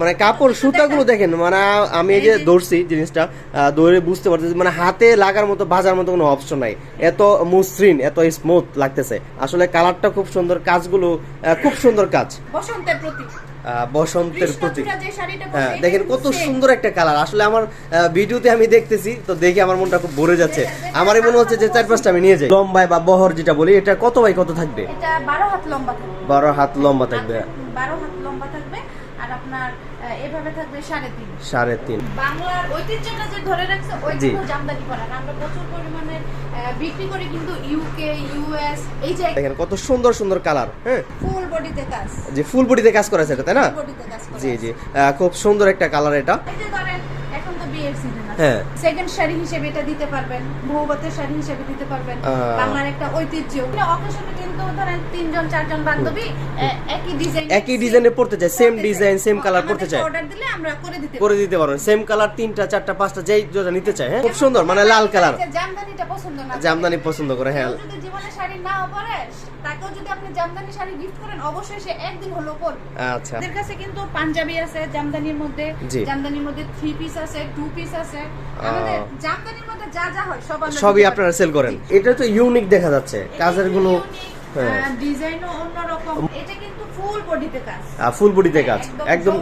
মানে কাপড় সুতাগুলো দেখেন, মানে আমি এই যে ধরছি জিনিসটা ধরে বুঝতে পারতেছি, মানে হাতে লাগার মতো বাজার মতো কোনো অপশন নাই, এত মসৃণ এত স্মুথ লাগতেছে। আসলে কালারটা খুব সুন্দর, কাজগুলো খুব সুন্দর কাজ, বসন্তের প্রতীক। বসন্তের প্রতীক, হ্যাঁ দেখেন কত সুন্দর একটা কালার। আসলে আমার ভিডিওতে আমি দেখতেছি তো দেখে আমার মনটা খুব ভরে যাচ্ছে। আমারই মনে হচ্ছে যে 4-5টা আমি নিয়ে যাই। লম্বায় বা বহর যেটা বলি, এটা কত বাই কত থাকবে? এটা 12 হাত লম্বা থাকবে। 12 হাত লম্বা থাকবে। 12 হাত লম্বা থাকবে আর আপনার এভাবে থাকবে 3.5। 3.5। বাংলার ঐতিহ্যটা যে ধরে রাখছে ওইগুলো জামদানি করা। আমরা প্রচুর পরিমাণে বিক্রি করি কিন্তু ইউকে, ইউএস এই যে দেখেন কত সুন্দর সুন্দর কালার। হ্যাঁ, ফুল বডিতে কাজ, যে ফুল বডিতে কাজ করা আছে, তাই না? ফুল বডিতে কাজ করা। জি জি, খুব সুন্দর একটা কালার এটা। এই যে ধরেন এখন তো বিয়ের সিজন আছে, হ্যাঁ, সেকেন্ড শাড়ি হিসেবে এটা দিতে পারবেন, বউভাতের শাড়ি হিসেবে দিতে পারবেন। বাংলার একটা ঐতিহ্য। অকেশনে কিন্তু ধরেন 3-4জন বান্ধবী একই ডিজাইনে পড়তে চায়, সেম ডিজাইন সেম কালার পড়তে চায়, অর্ডার দিলে আমরা করে দিতে পারবেন। সেম কালার 3টা 4টা 5টা যেই যেটা নিতে চায়। হ্যাঁ, খুব সুন্দর, মানে লাল কালার। জামদানিটা পছন্দ না, জামদানি পছন্দ করে। হ্যাঁ, যদি জীবনে শাড়ি নাও পরে তাকেও যদি আপনি জামদানি শাড়ি গিফট করেন অবশ্যই সে একদিন হলো পরবে। আচ্ছা, আমাদের কাছে কিন্তু পাঞ্জাবি আছে জামদানির মধ্যে, জামদানির মধ্যে 3 পিস আছে, 2 পিস আছে। আমাদের জামদানির মধ্যে যা যা হয় সবই আপনারা সেল করেন। এটা তো ইউনিক দেখা যাচ্ছে, কাজের গুলো ডিজাইনও অন্যরকম। এটা কিন্তু ফুল বডিতে কাজ, ফুল বডিতে কাজ, একদম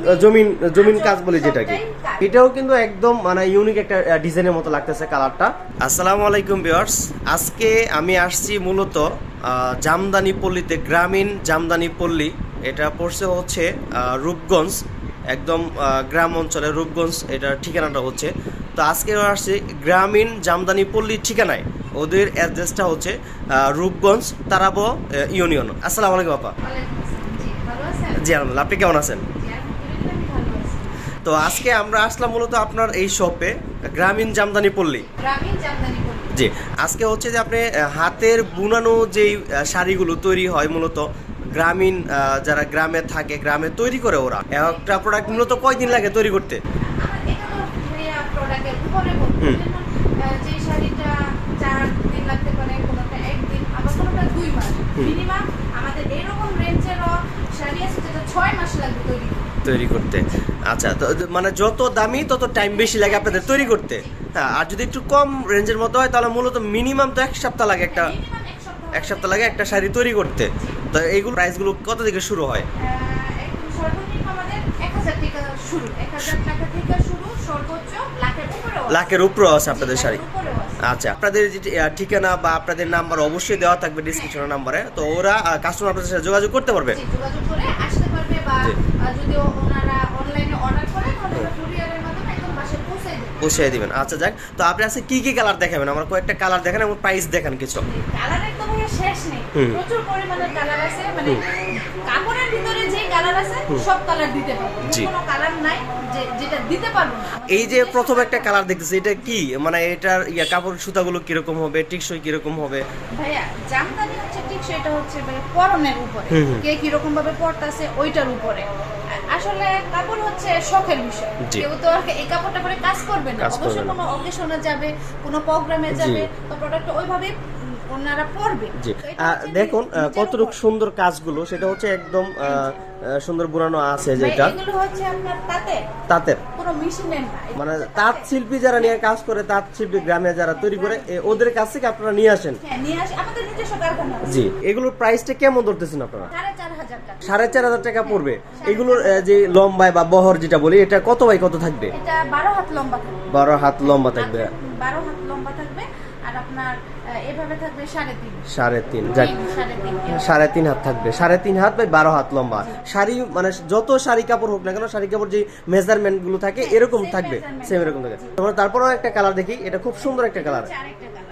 জমিন কাজ বলে যেটাকে। এটাও কিন্তু একদম মানে ইউনিক একটা ডিজাইনের মতো লাগতেছে কালারটা। আসসালামু আলাইকুম ভিউয়ার্স, আজকে আমি আসছি মূলত জামদানি পল্লীতে, গ্রামীণ জামদানি পল্লী। এটা পড়ছে হচ্ছে রূপগঞ্জ, একদম গ্রাম অঞ্চলে রূপগঞ্জ এটার ঠিকানাটা হচ্ছে। তো আজকে আসছি গ্রামীণ জামদানি পল্লীর ঠিকানায়। ওদের অ্যাড্রেসটা হচ্ছে রূপগঞ্জ তারাবো ইউনিয়ন। আসসালামু আলাইকুম আপা। জি আলহামদুলিল্লাহ, আপনি কেমন আছেন? তো আজকে আমরা আসলাম মূলত আপনার এই শপে, গ্রামীণ জামদানি পল্লী। জি, আজকে হচ্ছে যে আপনি হাতের বুনানো যেই শাড়িগুলো তৈরি হয় মূলত গ্রামীণ, যারা গ্রামে থাকে, গ্রামে তৈরি করে ওরা, একটা প্রোডাক্ট মূলত কয়দিন লাগে তৈরি করতে? যে শাড়িটা 4 দিন লাগতে পারে, কোনোটা 1 দিন, আবার কোনোটা 2 মাস। মিনিমাম আমাদের এরকম রেঞ্জেরও শাড়ি আছে যেটা 6 মাস লাগবে তৈরি করতে। আচ্ছা, তো মানে যত দামি তত টাইম বেশি লাগে আপনাদের তৈরি করতে। হ্যাঁ, আর যদি একটু কম রেঞ্জের মতো হয় তাহলে মূলত মিনিমাম তো 1 সপ্তাহ লাগে, এক সপ্তাহ লাগে একটা শাড়ি তৈরি করতে। তো এইগুলো প্রাইসগুলো কত থেকে শুরু হয়? সর্বনিম্ন আমাদের 1000 টাকা শুরু, 1000 টাকা থেকে শুরু, সর্বোচ্চ লাখের উপরে আছে আপনাদের শাড়ি। আচ্ছা, আপনাদের যে ঠিকানা বা আপনাদের নাম্বার অবশ্যই দেওয়া থাকবে ডিসক্রিপশন নাম্বারে, তো ওরা কাস্টমার আপনাদের সাথে যোগাযোগ করতে পারবে, যোগাযোগ করে আসতে পারবে, বা যদি ওনারা অনলাইনে অর্ডার করে তাহলে কুরিয়ারের মাধ্যমে একদম বাসায় পৌঁছে দিবেন। আচ্ছা যাক, তো আপনি আজকে কি কি কালার দেখাবেন? আমার কয়েকটা কালার দেখান এবং প্রাইস দেখান কিছু। কালারের তো ভাই শেষ নেই, প্রচুর পরিমাণে কালার আছে। মানে কাপড়ের ভিতরে যে কালার আছে সব কালার দিতে পারবো, কোনো কালার নাই যেটা দিতে পারবো না। এই যে প্রথম একটা কালার দেখতেছি, এটা কি মানে এটার কাপড় সুতাগুলো কিরকম হবে, টিকসই কিরকম হবে? ভাইয়া জামদানি হচ্ছে টিকসই, এটা হচ্ছে পরনের উপরে, কে কিরকম ভাবে পরতাছে ওইটার উপরে। আসলে কাপড় হচ্ছে শখের বিষয়, কেউ তো এই কাপড়টা পরে কাজ করবে না, অবশ্যই কোনো অকেশনে যাবে, কোনো প্রোগ্রামে যাবে, তো প্রোডাক্টটা ওইভাবে ওনারা পরবে। দেখুন কতটুকু সুন্দর কাজগুলো, সেটা হচ্ছে একদম সুন্দর বুনানো আছে। যেটা এগুলো হচ্ছে আপনার তাঁতের, কোনো মেশিনের না, মানে তাঁত শিল্পী যারা নিয়ে কাজ করে, তাঁত শিল্পী গ্রামে যারা তৈরি করে, ওদের কাছ থেকে আপনারা নিয়ে আসেন। হ্যাঁ, নিয়ে আসি, আমাদের নিজস্ব কারখানা। জি, এগুলোর প্রাইসটা কেমন ধরতেছেন আপনারা? 4500 টাকা। 4500 টাকা পড়বে। এগুলোর যে লম্বায় বা বহর যেটা বলি, এটা কত বাই কত থাকবে? এটা 12 হাত লম্বা থাকবে। 12 হাত লম্বা থাকবে। 12 হাত লম্বা থাকবে আর আপনার এভাবে থাকবে 3.5। 3.5, যাক 3.5 হাত থাকবে। 3.5 হাত বাই 12 হাত লম্বা শাড়ি, মানে যত শাড়ি কাপড় হোক না কেন, শাড়ি কাপড় যে মেজারমেন্ট গুলো থাকে এরকম থাকবে, সেম এরকম থাকে। তারপরেও একটা কালার দেখি, এটা খুব সুন্দর একটা কালার।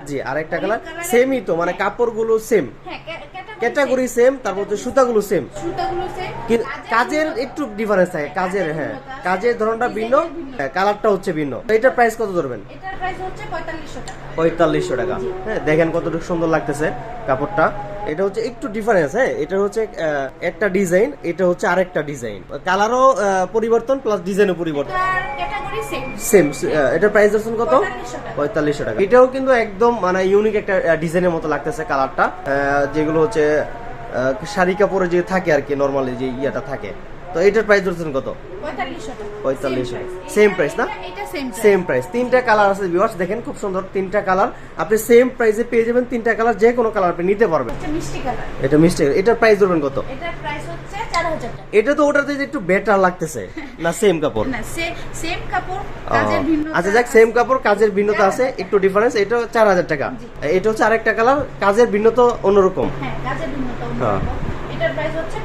জি, আরেকটা কালার সেমই তো, মানে কাপড়গুলো সেম, ক্যাটাগরি সেম, তারপর সুতাগুলো সেম, কাজের একটু ডিফারেন্স থাকে, কাজের হ্যাঁ কাজের ধরনটা ভিন্ন, কালারটা হচ্ছে ভিন্ন। এটার প্রাইস কত ধরবেন? এটার প্রাইস হচ্ছে 4500 টাকা। 4500 টাকা। হ্যাঁ, দেখেন কতটুকু সুন্দর লাগতেছে কাপড়টা। এটা হচ্ছে একটু ডিফারেন্স। হ্যাঁ, এটা হচ্ছে একটা ডিজাইন, এটা হচ্ছে আরেকটা ডিজাইন, কালারও পরিবর্তন প্লাস ডিজাইনও পরিবর্তন, ক্যাটাগরি সেম। এটার প্রাইস ধরছেন কত? 4500 টাকা। এটাও কিন্তু একদম মানে ইউনিক একটা ডিজাইনের মতো লাগতেছে কালারটা, যেগুলো হচ্ছে শাড়ি কাপড়ে যে থাকে আর কি, নরমালি যে ইয়াটা থাকে তো এটার প্রাইস ধরছেন কত? 4500 সেম প্রাইস না? Same price. তিনটা কালার আছে ভিউয়ার্স, দেখেন খুব সুন্দর তিনটা কালার, আপনি সেম প্রাইসে পেয়ে যাবেন। তিনটা কালার, যে কোনো কালার আপনি নিতে পারবেন। এটা মিষ্টি, এটার প্রাইস ধরবেন কত? এটার প্রাইস হচ্ছে 4000 টাকা। এটা তো ওটাতে একটু বেটার লাগতেছে না? সেম কাপড় না, সেম কাপড়, কাজের ভিন্নতা। আচ্ছা যাক, সেম কাপড় কাজের ভিন্নতা আছে, একটু ডিফারেন্স। এটা 4000 টাকা, এটা হচ্ছে আরেকটা কালার, কাজের ভিন্নতা অন্যরকম। হ্যাঁ, কাজের ভিন্নতা অন্যরকম। এটার প্রাইস হচ্ছে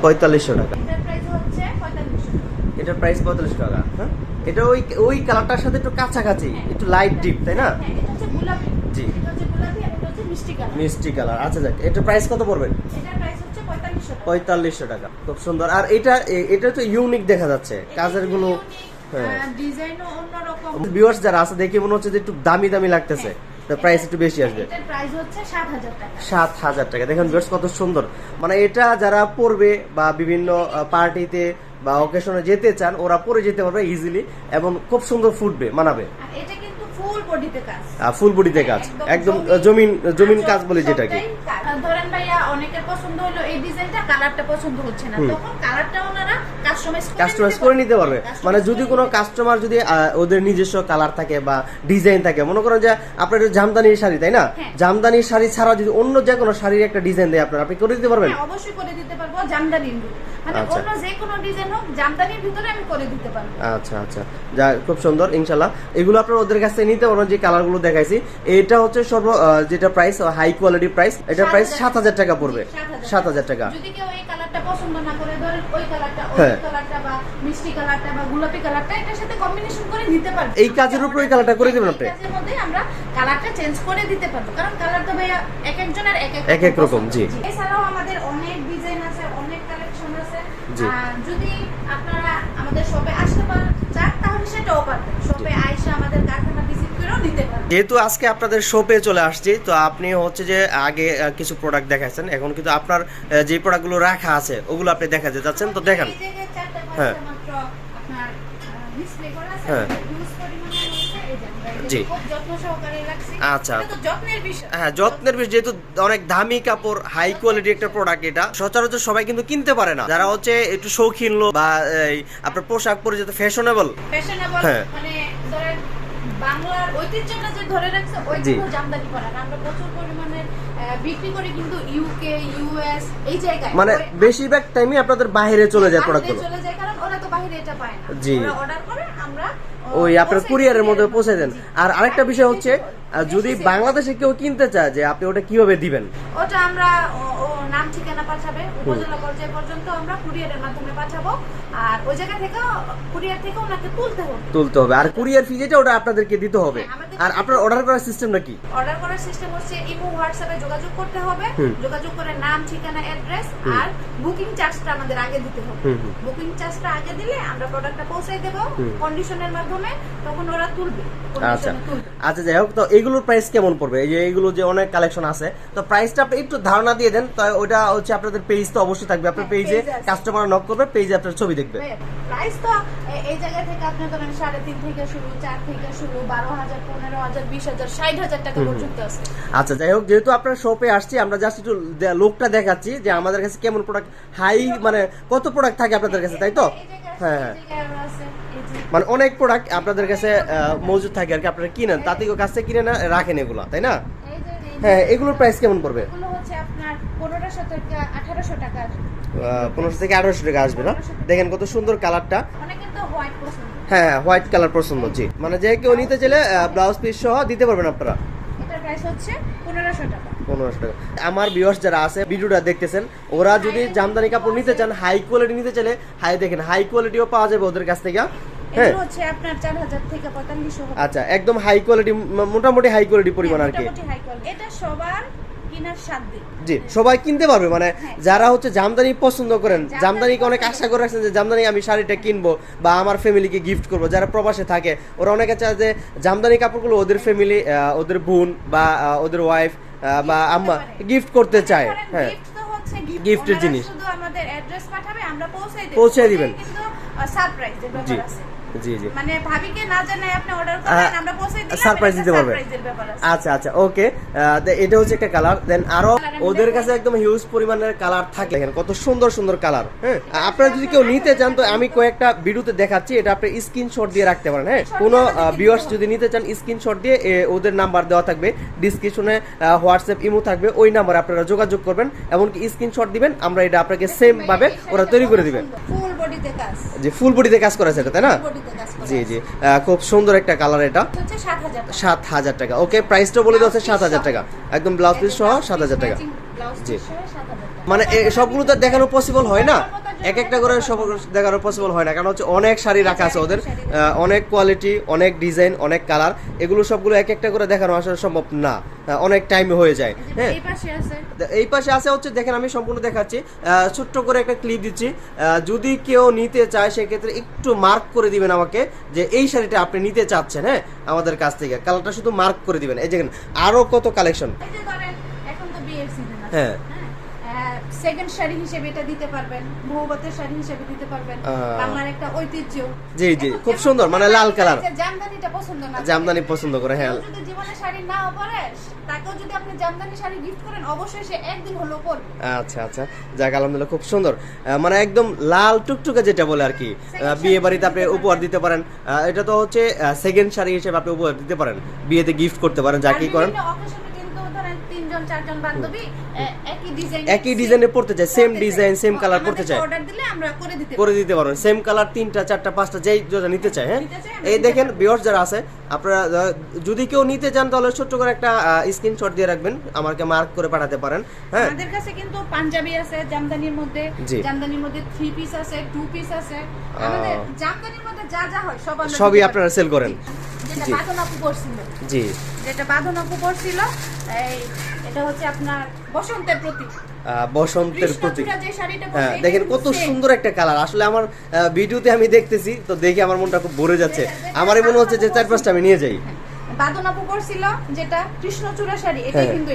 4500 টাকা। এটার প্রাইস হচ্ছে 4500 টাকা। এটার প্রাইস 4500 টাকা। হ্যাঁ, এটা ওই কালারটার সাথে একটু কাছাকাছি, একটু লাইট ডিপ, তাই না? হ্যাঁ, এটা হচ্ছে গোলাপি। জি, এটা হচ্ছে গোলাপি আর এটা হচ্ছে মিষ্টি কালার। মিষ্টি কালার। আচ্ছা যাক, এটার প্রাইস কত পড়বে? এটার প্রাইস হচ্ছে 4500 টাকা। খুব সুন্দর। আর এটা তো ইউনিক দেখা যাচ্ছে, কাজের গুলো ডিজাইনও অন্যরকম। ভিউয়ার্স যারা আছে দেখে মনে হচ্ছে যে একটু দামি দামি লাগতেছে, তো প্রাইস একটু বেশি আসবে। এটার প্রাইস হচ্ছে 7000 টাকা। 7000 টাকা। দেখেন ভিউয়ার্স কত সুন্দর, মানে এটা যারা পরবে বা বিভিন্ন পার্টিতে বা অকেশনে যেতে চান, ওরা পরে যেতে পারবে ইজিলি এবং খুব সুন্দর ফুটবে, মানাবে। আর এটা কিন্তু ফুল বডিতে কাজ। ফুল বডিতে কাজ, একদম জমিন কাজ বলে যেটাকে। ধরেন ভাইয়া অনেকের পছন্দ হলো এই ডিজাইনটা, কালারটা পছন্দ হচ্ছে না, তখন কালারটা ওনারা কাস্টমাইজ করে নিতে পারবে। মানে যদি কোনো কাস্টমার যদি ওদের নিজস্ব কালার থাকে বা ডিজাইন থাকে, মনে করেন যে আপনার জামদানির শাড়ি, তাই না? জামদানির শাড়ি ছাড়া যদি অন্য যে কোনো শাড়ির একটা ডিজাইন দেয় আপনি করে দিতে পারবেন? অবশ্যই করে দিতে পারবো। জামদানির মানে অন্য যে কোনো ডিজাইন হোক, জামদানির ভিতরে আমি করে দিতে পারবো। আচ্ছা আচ্ছা, যা খুব সুন্দর। ইনশাআল্লাহ এগুলো আপনারা ওদের কাছ থেকে নিতে পারবেন, যে কালারগুলো দেখাইছি। এটা হচ্ছে যেটা প্রাইস, হাই কোয়ালিটি প্রাইস। এটা প্রাইস 7000 টাকা পড়বে। 7000 টাকা। যদি কেউ এই কালারটা পছন্দ না করে, ধরেন ওই কালারটা, ওই কালারটা বা মিষ্টি কালারটা বা গোলাপি কালারটা এটার সাথে কম্বিনেশন করে নিতে পারবে। এই কাজের উপর এই কালারটা করে দিবেন আপনি? এই কাজের মধ্যে আমরা কালারটা চেঞ্জ করে দিতে পারবো, কারণ কালার তো ভাইয়া এক একজনের এক এক রকম। জি, এছাড়াও আমাদের অনেক ডিজাইন আছে, অনেক কালেকশন আছে। যদি আপনারা আমাদের শপে আসতে পারেন চান, তাহলে সেটাও পারবেন। শপে আইসা আমাদের কারখানা ভিজিট করেও নিতে পারবেন। যেহেতু আজকে আপনাদের শপে চলে আসছি, তো আপনি হচ্ছে যে আগে কিছু প্রোডাক্ট দেখাচ্ছেন, এখন কিন্তু আপনার যে প্রোডাক্টগুলো রাখা আছে ওগুলো আপনি দেখাতে যাচ্ছেন, তো দেখান। হ্যাঁ, মাত্র আপনার ডিসপ্লে করা আছে, ইউজ পরিমাণে হচ্ছে এই যে জি, খুব যত্ন সহকারে রাখছি। আচ্ছা, এটা তো যত্নের বিষয়। হ্যাঁ যত্নের বিষয়, যেহেতু অনেক দামি কাপড়, হাই কোয়ালিটি একটা প্রোডাক্ট, এটা সচরাচর সবাই কিন্তু কিনতে পারে না। যারা হচ্ছে একটু শৌখিন লোক বা আপনার পোশাক পরে যেতে ফ্যাশনেবল, মানে ধরেন বাংলার ঐতিহ্যটা যে ধরে রাখছে, ওইগুলো জামদানি করা। আমরা প্রচুর পরিমাণে বিক্রি করি কিন্তু ইউকে, ইউএস এই জায়গায়, মানে বেশিরভাগ টাইমই আপনাদের বাইরে চলে যায় প্রোডাক্টগুলো। চলে যায়, কারণ ওরা তো বাইরে এটা পায় না। জি, ওরা অর্ডার করে, আমরা ওই আপনার কুরিয়ারের মধ্যে পৌঁছে দেন। আর আরেকটা বিষয় হচ্ছে, যদি বাংলাদেশে কেউ কিনতে চায়, যে আপনি ওটা কিভাবে দিবেন? ওটা আমরা নাম ঠিকানা পাঠাবে, উপজেলা পর্যায় পর্যন্ত আমরা কুরিয়ারের মাধ্যমে পাঠাবো। আর ওই জায়গা থেকে কুরিয়ার থেকে ওনাকে তুলতে হবে। আর কুরিয়ার ফি যেটা ওটা আপনাদেরকে দিতে হবে। আর আপনার অর্ডার করার সিস্টেমটা কি? অর্ডার করার সিস্টেম হচ্ছে ইমো, হোয়াটসঅ্যাপে যোগাযোগ করতে হবে। যোগাযোগ করে নাম ঠিকানা অ্যাড্রেস আর বুকিং চার্জটা আমাদের আগে দিতে হবে। বুকিং চার্জটা আগে দিলে আমরা প্রোডাক্টটা পৌঁছাই দেব কন্ডিশনের মাধ্যমে, তখন ওরা তুলবে। আচ্ছা আচ্ছা, যাই হোক, তো এগুলোর প্রাইস কেমন পড়বে? এই যে এগুলো যে অনেক কালেকশন আছে, তো প্রাইসটা আপনি একটু ধারণা দিয়ে দেন। তো ওটা হচ্ছে আপনাদের পেজ তো অবশ্যই থাকবে, আপনার পেজে কাস্টমার নক করবে, পেজে আপনার ছবি দেখবে। প্রাইস তো এই জায়গা থেকে আপনি ধরেন 3.5 থেকে শুরু, 4 থেকে শুরু, 12,000, 15,000, 20,000, 60,000 টাকা পর্যন্ত আছে। আচ্ছা, যাই হোক, যেহেতু আপনার শপে আসছি, আমরা জাস্ট একটু লোকটা দেখাচ্ছি যে আমাদের কাছে কেমন প্রোডাক্ট, হাই মানে কত প্রোডাক্ট থাকে আপনাদের কাছে, তাই তো? হ্যাঁ হ্যাঁ, মানে অনেক প্রোডাক্ট আপনাদের কাছে মজুদ থাকে আর কি, আপনারা কিনেন, তাতে কাছ থেকে কিনে না রাখেন এগুলো, তাই না? হ্যাঁ, এগুলোর প্রাইস কেমন পড়বে? এগুলো হচ্ছে আপনার 1500 থেকে 1800 টাকা। 1500 থেকে 1800 টাকা আসবে না? দেখেন কত সুন্দর কালারটা। অনেকের তো হোয়াইট পছন্দ। হ্যাঁ, হোয়াইট কালার পছন্দ। জি, মানে যে কেউ নিতে চাইলে ব্লাউজ পিস সহ দিতে পারবেন আপনারা। এটার প্রাইস হচ্ছে 1500 টাকা। 1500 টাকা। আমার ভিউয়ার্স যারা আছে ভিডিওটা দেখতেছেন, ওরা যদি জামদানি কাপড় নিতে চান, হাই কোয়ালিটি নিতে চাইলে দেখেন হাই কোয়ালিটিও পাওয়া যাবে ওদের কাছ থেকে। হ্যাঁ, এটা হচ্ছে আপনার 4000 থেকে 4500। আচ্ছা, একদম হাই কোয়ালিটি, মোটামুটি হাই কোয়ালিটি পরিমাণ আর কি। এটা সবার কিনার সাধ্য। জি, সবাই কিনতে পারবে। মানে যারা হচ্ছে জামদানি পছন্দ করেন, জামদানিকে অনেক আশা করে রাখছেন যে জামদানি আমি শাড়িটা কিনবো বা আমার ফ্যামিলিকে গিফট করবো, যারা প্রবাসে থাকে ওরা অনেকে চায় যে জামদানি কাপড়গুলো ওদের ফ্যামিলি, ওদের বোন বা ওদের ওয়াইফ বা আম্মা গিফট করতে চায়। হ্যাঁ, গিফটের জিনিস শুধু আমাদের অ্যাড্রেস পাঠাবে, আমরা পৌঁছে দিবেন। কিন্তু সারপ্রাইজ যে ব্যাপার আছে, জি জি, মানে ভাবিকে না জানাই আপনি অর্ডার করেন, আমরা পৌঁছে দিলাম, সারপ্রাইজ দিতে পারবেন। আচ্ছা আচ্ছা, ওকে। এটা হচ্ছে একটা কালার। দেন আরো ওদের কাছে একদম হিউজ পরিমাণের কালার থাকে, দেখেন কত সুন্দর সুন্দর কালার। হ্যাঁ, আপনারা যদি কেউ নিতে চান তো আমি কয়েকটা ভিডিওতে দেখাচ্ছি, এটা আপনি স্ক্রিনশট দিয়ে রাখতে পারেন। হ্যাঁ, কোনো ভিউয়ার্স যদি নিতে চান স্ক্রিনশট দিয়ে ওদের নাম্বার দেওয়া থাকবে ডিসক্রিপশনে, হোয়াটসঅ্যাপ ইমো থাকবে, ওই নাম্বারে আপনারা যোগাযোগ করবেন, এমনকি স্ক্রিনশট দিবেন, আমরা এটা আপনাকে সেম ভাবে ওরা তৈরি করে দিবেন। ফুল বডিতে কাজ, জি ফুল বডিতে কাজ করা আছে এটা, তাই না? বডিতে কাজ করা। জি জি, খুব সুন্দর একটা কালার। এটা হচ্ছে 7000 টাকা। 7000 টাকা। ওকে, প্রাইসটা বলে দেওয়া আছে 7000 টাকা, একদম ব্লাউজ পিস সহ 7000 টাকা। জি, মানে সবগুলো তো দেখানো পসিবল হয় না, এক একটা করে সব দেখানো পসিবল হয় না, কারণ হচ্ছে অনেক শাড়ি রাখা আছে ওদের, অনেক কোয়ালিটি, অনেক ডিজাইন, অনেক কালার, এগুলো সবগুলো এক একটা করে দেখানো আসলে সম্ভব না, অনেক টাইম হয়ে যায়। হ্যাঁ, এই পাশে আছে হচ্ছে, দেখেন আমি সম্পূর্ণ দেখাচ্ছি, ছোট্ট করে একটা ক্লিপ দিচ্ছি, যদি কেউ নিতে চায় সেক্ষেত্রে একটু মার্ক করে দিবেন আমাকে যে এই শাড়িটা আপনি নিতে চাচ্ছেন। হ্যাঁ, আমাদের কাছ থেকে কালারটা শুধু মার্ক করে দিবেন। এই দেখেন আরো কত কালেকশন। এখন তো বিয়ের সিজন আছে, হ্যাঁ, সেকেন্ড শাড়ি হিসেবে এটা দিতে পারবেন, বহুবতের শাড়ি হিসেবে দিতে পারবেন, বাংলার একটা ঐতিহ্য। জি জি, খুব সুন্দর, মানে লাল কালার। জামদানিটা পছন্দ না, জামদানি পছন্দ করে। হ্যাঁ, যদি জীবনে শাড়ি নাও পরে, তাকেও যদি আপনি জামদানি শাড়ি গিফট করেন, অবশ্যই সে একদিন হলো পরবে। আচ্ছা আচ্ছা, যাক আলহামদুলিল্লাহ, খুব সুন্দর, মানে একদম লাল টুকটুকে যেটা বলে আর কি, বিয়ে বাড়িতে আপনি উপহার দিতে পারেন। এটা তো হচ্ছে সেকেন্ড শাড়ি হিসেবে আপনি উপহার দিতে পারেন, বিয়েতে গিফট করতে পারেন, যা কি করেন। একই ডিজাইনে পড়তে চাই, সেম ডিজাইন সেম কালার পড়তে চাই, অর্ডার দিলে আমরা করে দিতে পারবেন। সেম কালার 3টা 4টা 5টা যেই যেটা নিতে চাই। হ্যাঁ, এই দেখেন ভিউয়ার্স যারা আছে, আপনারা যদি কেউ নিতে চান তাহলে ছোট্ট করে একটা স্ক্রিনশট দিয়ে রাখবেন, আমাকে মার্ক করে পাঠাতে পারেন। হ্যাঁ, আমাদের কাছে কিন্তু পাঞ্জাবি আছে জামদানির মধ্যে, জামদানির মধ্যে 3 পিস আছে, 2 পিস আছে, আমাদের জামদানির মধ্যে যা যা হয় সবই আপনারা সেল করেন। যেটা বাঁধন আপু পড়ছিল, জি, যেটা বাঁধন আপু পড়ছিল, এটা হচ্ছে আপনার বসন্তের প্রতীক। বসন্তের প্রতীক। হ্যাঁ, দেখেন কত সুন্দর একটা কালার। আসলে আমার ভিডিওতে আমি দেখতেছি তো দেখে আমার মনটা খুব ভরে যাচ্ছে, আমারই মনে হচ্ছে যে 4-5টা আমি নিয়ে যাই। বাঁধন আপু পড়ছিল যেটা কৃষ্ণচূড়া শাড়ি, এটা কিন্তু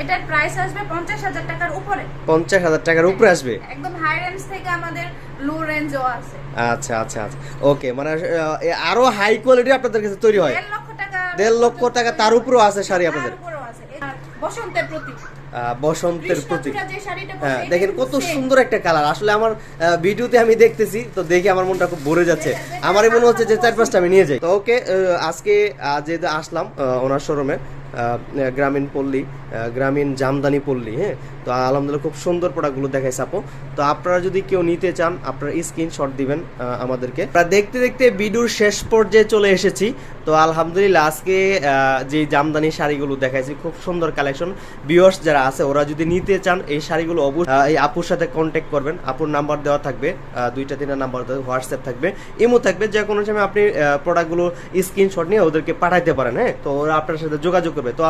এটার প্রাইস আসবে 50000 টাকার উপরে। 50000 টাকার উপরে আসবে, একদম হাই রেঞ্জ থেকে আমাদের লো রেঞ্জও আছে। আচ্ছা আচ্ছা আচ্ছা, ওকে, মানে আরো হাই কোয়ালিটি আপনাদের কাছে তৈরি হয়। 1.5 লক্ষ টাকা তার উপরেও আছে শাড়ি আপনাদের। বসন্তের প্রতীক, বসন্তের প্রতীক। হ্যাঁ, দেখেন কত সুন্দর একটা কালার। আসলে আমার ভিডিওতে আমি দেখতেছি তো দেখে আমার মনটা খুব ভরে যাচ্ছে, আমারই মনে হচ্ছে যে 4-5টা আমি নিয়ে যাই। তো ওকে, আজকে যেহেতু আসলাম ওনার শোরুমে, গ্রামীণ পল্লী, গ্রামীণ জামদানি পল্লী। হ্যাঁ, তো আলহামদুলিল্লাহ খুব সুন্দর প্রোডাক্টগুলো দেখাইছে আপু। তো আপনারা যদি কেউ নিতে চান আপনারা স্ক্রিনশট দিবেন আমাদেরকে। দেখতে দেখতে ভিডিওর শেষ পর্যায়ে চলে এসেছি। তো আলহামদুলিল্লাহ আজকে যে জামদানি শাড়িগুলো দেখাইছি খুব সুন্দর কালেকশন। ভিউয়ার্স যারা আছে ওরা যদি নিতে চান এই শাড়িগুলো অবশ্যই এই আপুর সাথে কন্ট্যাক্ট করবেন। আপুর নাম্বার দেওয়া থাকবে, 2-3টা নাম্বার দেওয়া, হোয়াটসঅ্যাপ থাকবে, ইমো থাকবে, যে কোনো সময় আপনি প্রোডাক্টগুলো স্ক্রিনশট নিয়ে ওদেরকে পাঠাইতে পারেন। হ্যাঁ, তো ওরা আপনার সাথে যোগাযোগ করবে। তো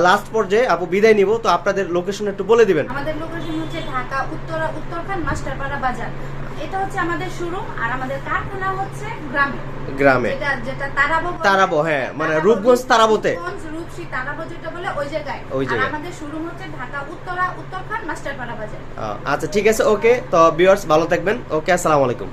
লাস্ট পর্যায়ে আপু বিদায় নিব, তো আপনাদের লোকেশন একটু বলে দিবেন। আমাদের লোকেশন হচ্ছে ঢাকা উত্তরখান মাস্টারপাড়া বাজার, এটা হচ্ছে আমাদের শোরুম, আর আমাদের কারখানা হচ্ছে গ্রামে, যেটা তারাবো। হ্যাঁ, মানে রূপগঞ্জ তারাবোতে, রূপসী তারাবো যেটা বলে ওই জায়গায়। আর আমাদের শোরুম হচ্ছে ঢাকা উত্তরখান মাস্টারপাড়া বাজার। আচ্ছা ঠিক আছে, ওকে। তো ভিউয়ার্স ভালো থাকবেন। ওকে, আসসালামু আলাইকুম।